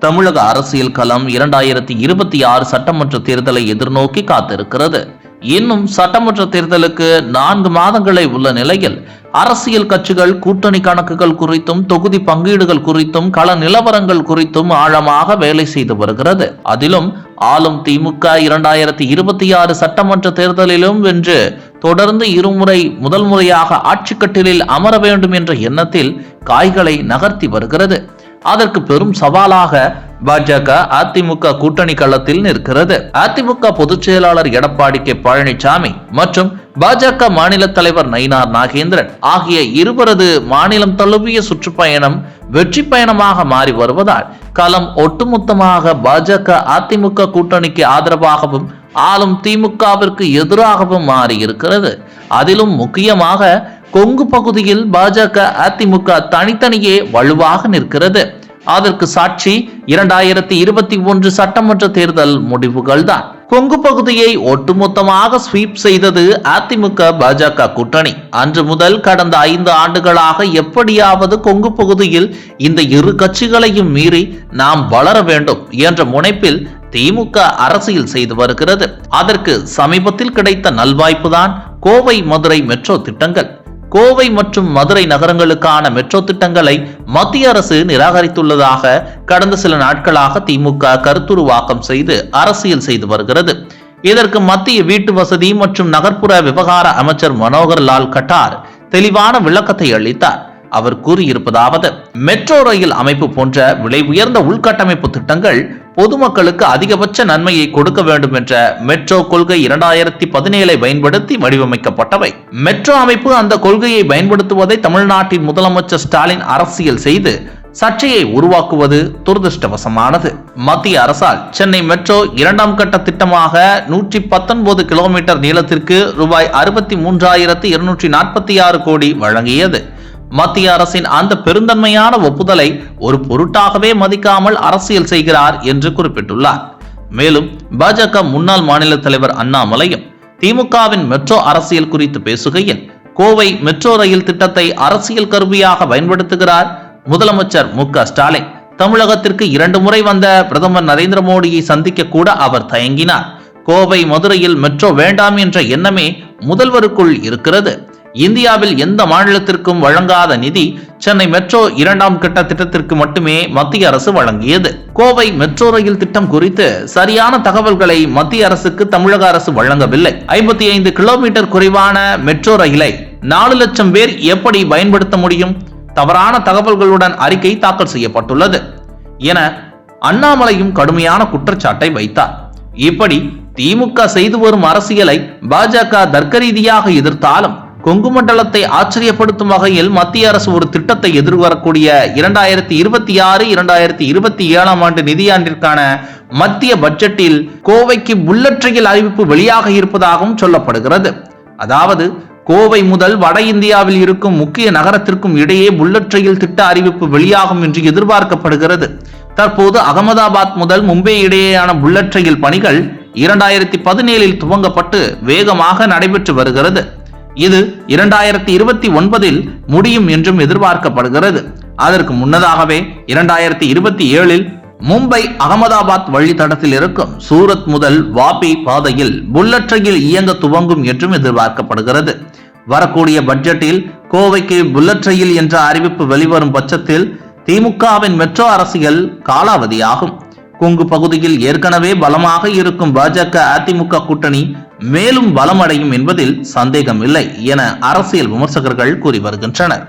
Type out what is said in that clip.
தமிழக அரசியல் களம் 2026 சட்டமன்ற தேர்தலை எதிர்நோக்கி காத்திருக்கிறது. இன்னும் சட்டமன்ற தேர்தலுக்கு 4 மாதங்களே உள்ள நிலையில் அரசியல் கட்சிகள் கூட்டணி கணக்குகள் குறித்தும் தொகுதி பங்கீடுகள் குறித்தும் கள நிலவரங்கள் குறித்தும் ஆழமாக வேலை செய்து வருகிறது. அதிலும் ஆளும் திமுக 2026 சட்டமன்ற தேர்தலிலும் வென்று தொடர்ந்து இருமுறை முதல் முறையாக ஆட்சிக்கட்டிலில் அமர வேண்டும் என்ற எண்ணத்தில் காய்களை நகர்த்தி வருகிறது. அதற்கு பெரும் சவாலாக பாஜக அதிமுக கூட்டணி களத்தில் நிற்கிறது. அதிமுக பொதுச் செயலாளர் எடப்பாடி கே பழனிசாமி மற்றும் பாஜக மாநில தலைவர் நயினார் நாகேந்திரன் ஆகிய இருவரது மாநிலம் தழுவிய சுற்றுப்பயணம் வெற்றி பயணமாக மாறி வருவதால் களம் ஒட்டுமொத்தமாக பாஜக அதிமுக கூட்டணிக்கு ஆதரவாகவும் ஆளும் திமுகவிற்கு எதிராகவும் மாறி இருக்கிறது. அதிலும் முக்கியமாக கொங்கு பகுதியில் பாஜக அதிமுக தனித்தனியே வலுவாக நிற்கிறது. அதற்கு சாட்சி 2021 சட்டமன்ற தேர்தல் முடிவுகள் தான். கொங்கு பகுதியை ஒட்டுமொத்தமாக ஸ்வீப் செய்தது அதிமுக பாஜக கூட்டணி. அன்று முதல் கடந்த 5 ஆண்டுகளாக எப்படியாவது கொங்கு பகுதியில் இந்த இரு கட்சிகளையும் மீறி நாம் வளர வேண்டும் என்ற முனைப்பில் திமுக அரசியல் செய்து வருகிறது. அதற்கு சமீபத்தில் கிடைத்த நல்வாய்ப்புதான் கோவை மதுரை மெட்ரோ திட்டங்கள். கோவை மற்றும் மதுரை நகரங்களுக்கான மெட்ரோ திட்டங்களை மத்திய அரசு நிராகரித்துள்ளதாக கடந்த சில நாட்களாக திமுக கருத்துருவாக்கம் செய்து அரசியல் செய்து வருகிறது. இதற்கு மத்திய வீட்டு வசதி மற்றும் நகர்ப்புற விவகார அமைச்சர் மனோகர் லால் கட்டார் தெளிவான விளக்கத்தை அளித்தார். அவர் கூறியிருப்பதாவது, மெட்ரோ ரயில் அமைப்பு போன்ற விலை உயர்ந்த உள்கட்டமைப்பு திட்டங்கள் பொதுமக்களுக்கு அதிகபட்ச நன்மையை கொடுக்க வேண்டும் என்ற மெட்ரோ கொள்கை 2017 பயன்படுத்தி வடிவமைக்கப்பட்டவை. மெட்ரோ அமைப்பு அந்த கொள்கையை பயன்படுத்துவதை தமிழ்நாட்டின் முதலமைச்சர் ஸ்டாலின் அரசியல் செய்து சர்ச்சையை உருவாக்குவது துரதிருஷ்டவசமானது. மத்திய அரசால் சென்னை மெட்ரோ 2ஆம் கட்ட திட்டமாக 119 கிலோமீட்டர் நீளத்திற்கு ரூபாய் 63,246 கோடி வழங்கியது. மத்திய அரசின் அந்த பெருந்தன்மையான ஒப்புதலை ஒரு பொருட்டாகவே மதிக்காமல் அரசியல் செய்கிறார் என்று குறிப்பிட்டுள்ளார். மேலும் பாஜக முன்னாள் மாநில தலைவர் அண்ணாமலையும் திமுகவின் மெட்ரோ அரசியல் குறித்து பேசுகையில், கோவை மெட்ரோ ரயில் திட்டத்தை அரசியல் கருவியாக பயன்படுத்துகிறார் முதலமைச்சர் மு.க. ஸ்டாலின். தமிழகத்திற்கு 2 முறை வந்த பிரதமர் நரேந்திர மோடியை சந்திக்க கூட அவர் தயங்கினார். கோவை மதுரையில் மெட்ரோ வேண்டாம் என்ற எண்ணமே முதல்வருக்குள் இருக்கிறது. இந்தியாவில் எந்த மாநிலத்திற்கும் வழங்காத நிதி சென்னை மெட்ரோ 2ஆம் கட்ட திட்டத்திற்கு மட்டுமே மத்திய அரசு வழங்கியது. கோவை மெட்ரோ ரயில் திட்டம் குறித்து சரியான தகவல்களை மத்திய அரசுக்கு தமிழக அரசு வழங்கவில்லை. 55 கிலோமீட்டர் குறைவான மெட்ரோ ரயிலை 4 லட்சம் பேர் எப்படி பயன்படுத்த முடியும்? தவறான தகவல்களுடன் அறிக்கை தாக்கல் செய்யப்பட்டுள்ளது என அண்ணாமலையும் கடுமையான குற்றச்சாட்டை வைத்தார். இப்படி திமுக செய்து வரும் அரசியலை பாஜக தர்க்க ரீதியாக எதிர்த்தாலும் கொங்கு மண்டலத்தை ஆச்சரியப்படுத்தும் வகையில் மத்திய அரசு ஒரு திட்டத்தை எதிர்வரக்கூடிய 2026-2027 ஆண்டு நிதியாண்டிற்கான மத்திய பட்ஜெட்டில் கோவைக்கு புல்லட் ரயில் அறிவிப்பு வெளியாக இருப்பதாகவும் சொல்லப்படுகிறது. அதாவது கோவை முதல் வட இந்தியாவில் இருக்கும் முக்கிய நகரத்திற்கும் இடையே புல்லட் ரயில் திட்ட அறிவிப்பு வெளியாகும் என்று எதிர்பார்க்கப்படுகிறது. தற்போது அகமதாபாத் முதல் மும்பை இடையேயான புல்லட் ரயில் பணிகள் 2017 துவங்கப்பட்டு வேகமாக நடைபெற்று வருகிறது. இது 2029 முடியும் என்றும் எதிர்பார்க்கப்படுகிறது. அதற்கு முன்னதாகவே 2027 மும்பை அகமதாபாத் வழித்தடத்தில் இருக்கும் சூரத் முதல் வாபி பாதையில் புல்லட் ரயில் இயங்க துவங்கும் என்றும் எதிர்பார்க்கப்படுகிறது. வரக்கூடிய பட்ஜெட்டில் கோவைக்கு புல்லட் ரயில் என்ற அறிவிப்பு வெளிவரும் பட்சத்தில் திமுகவின் மெட்ரோ அரசியல் காலாவதியாகும். கொங்கு பகுதியில் ஏற்கனவே பலமாக இருக்கும் பாஜக அதிமுக கூட்டணி மேலும் பலமடையும் என்பதில் சந்தேகம் இல்லை என அரசியல் விமர்சகர்கள் கூறி வருகின்றனர்.